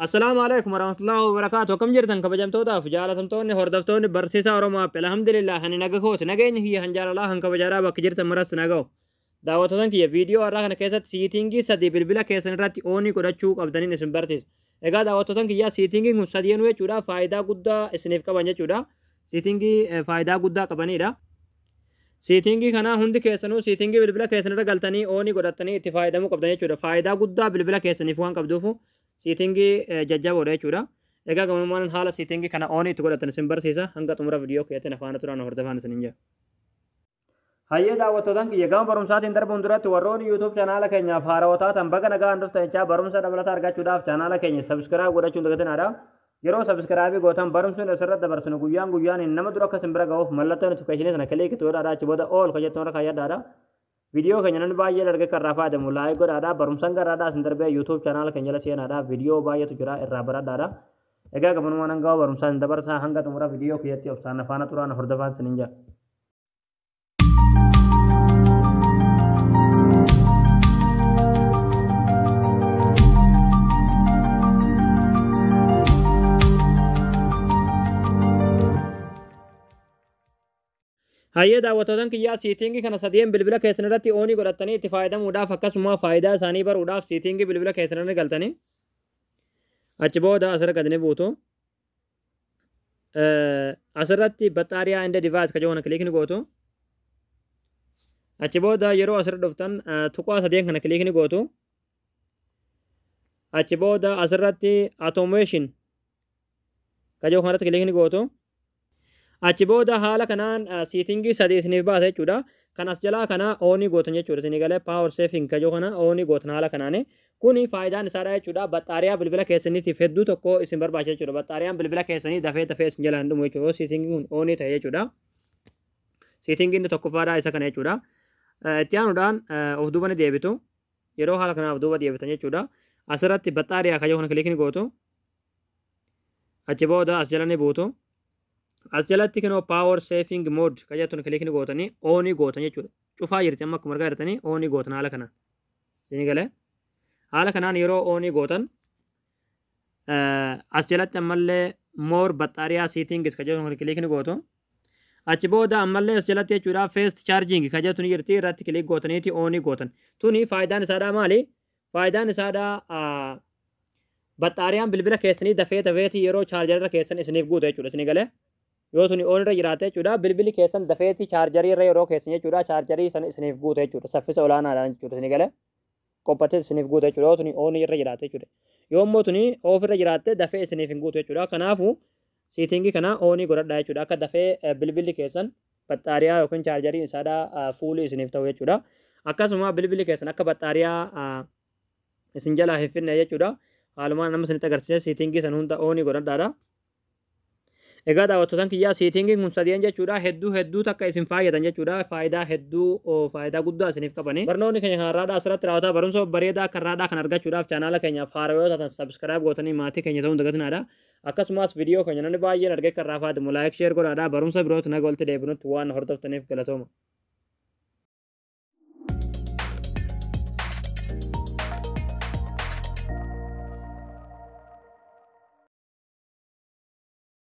السلام عليكم ورحمة الله وبركاته. كم جرتن كبجمتودا فجالتمتوني هردفتوني برسيسا ورما الحمد لله هني نجاكوت نجيني هي هنجال الله هنك بجارا بكجرت مرس نجاو دعوتان كي فيديو أراك نكيسة سيتينجي سدي بالبلا كيسن راتي أوني كودا تشوك أبداني نسم برتيس إيجا دعوتان كي يا سيتينجي مسديان وي چودا فايدة قدا اسنيف كبانجا چودا سيتينجي فايدة قدا كباني دا سيتينجي خنا هندي كيسنو سيتينجي بالبلا كيسن را غلطاني أوني كودا تاني اتفايدة مو كبداني چودا فايدة قدا بالبلا كيسن فوان كبدوفو سيتينجي ججاب ورے چودا एका गममान हाला सीतेंगे kana oni to godatan simbar sisa hanga tumra video ko yete nafana turana hordafana saninja hayya daawatodan ki yegam barum saat indar bundurat warron youtube channel kenya farawata tambaga naga andufta cha barum sa dabla targa chudaf channel kenya subscribe goda chunda gaten ada yero subscribe gotam barum sun asrat dabar sun guyan guyan inama duraka simbra gauf mallatan notification sana kale ki to ada chiboda all ko yeton ka yada ada video kenya nan ba ye ladge kar rafa da mulai goda ada barum sanga ada sindarbe youtube channel kenya la sena ada video ba ye to jura irabara ada Ega kapan mana barum san dabar sa hanga tumura video kiyati opsana fana turana hordafan seninja hayya daawwatootan kiyyaa siitingi kana sadeen bilbila keessanirratti oonii godhatanii itti fayyadamuudhaaf akkasuma faayidaa isaanii baruudhaaf siitingi bilbila keessanirra galtanii achi booda asirra gadne buutu asirratti baxaariyaa inda device ka joona kliikni gootu achi booda yeroo asirra dhuftan tuqaa sadeen kana kliikni gootu achi booda asirratti automation ka joo kanatti kliikni gootu achi booda haala kanaan siitingi sadii isiniif baasa jechuudha kanas jalaa kana oonii gootan jechuudha isinii galee power saving ka joo kana oonii gootan haala kanaani kuni faayidaan isaadha jechuudha baxaariyaa bilbila keessaniitiif hedduu tokko isin barbaachisa jechuudha baxaariyaan bilbila keessanii dafee isin jalaan dhumu jechuudha siitingi kun oonii ta'e jechuudha siitingi inni tokkoffaadhaa isa kana jechuudha itti aanuudhaan of duuba ni deebitu yeroo haala kanaaf duuba deebitan jechuudha asirratti baxaariyaa ka joo kana kliikni gootu achi booda as jala ni buutu as jalatti kenoo power saving mode ka jettuun kliikni gootanii oonii gootan jechuudha cufaa jirti amma akkuma argaa jirtanii oonii gootan haala kanaan isinii galee haala kanaan yeroo oonii gootan as jalatti ammallee more baxaariyaa settings ka jettuun kliikni gootu achi booda ammallee as jalatti jechuudha fast charging ka jettuun jirti irratti kliik gootaniiti oonii gootan tuni faayidaan isaadhaa maali faayidaan isaadhaa baxaariyaan bilbila keessanii dafeeti yeroo chaarjarra keessan isiniif guutu jechuudha isinii galee yoo tuni oon irra jiraate jechuudha bilbili keessan dafeeti chaarjarii irra yeroo keessan jechuudha chaarjarii san isiniif guutu jechuudha saffisa olaanaadhaan jechuudha isinii galee qophate isiniif guutu jechuudha yoo tuni oon irra jiraate jechuudha yoo immoo tuni oof irra jiraatte dafee isiniif hin guutu jechuudha kanaafu siitingi kana oonii godhadhaa jechuudha akka dafee bilbilli keessan baxaariyaa yookiin chaarjarii isaadhaa fuulii isiniif ta'u jechuudha akkasuma bilbilli keessan akka baxaariyaa isin jalaa hin finne jechuudha haalumaan nama isinitti agarsiise siitingii san hunda oonii godhadhaadha egaa daawwattoota kiyyaa siitingiin kun sadeen jechuudha hedduu takka isin fayyatan jechuudha faayidaa faayidaa guddaa isiniif qabani barnoonni keenya kanarraadha asirratti raawwataa barumsa bareedaa kanarraadha kan argachuudhaaf chaanaala keenyaaf haaraa yoo taatan sabskiraayib gootanii maatii keenya ta'uun dagatinaadha akkasumas viidiyoo keenya namni baay'een argee kan raafaadhamu laayik sheer godhaadha barumsa birootu naga walitti deebinutti waan hordoftaniif galatooma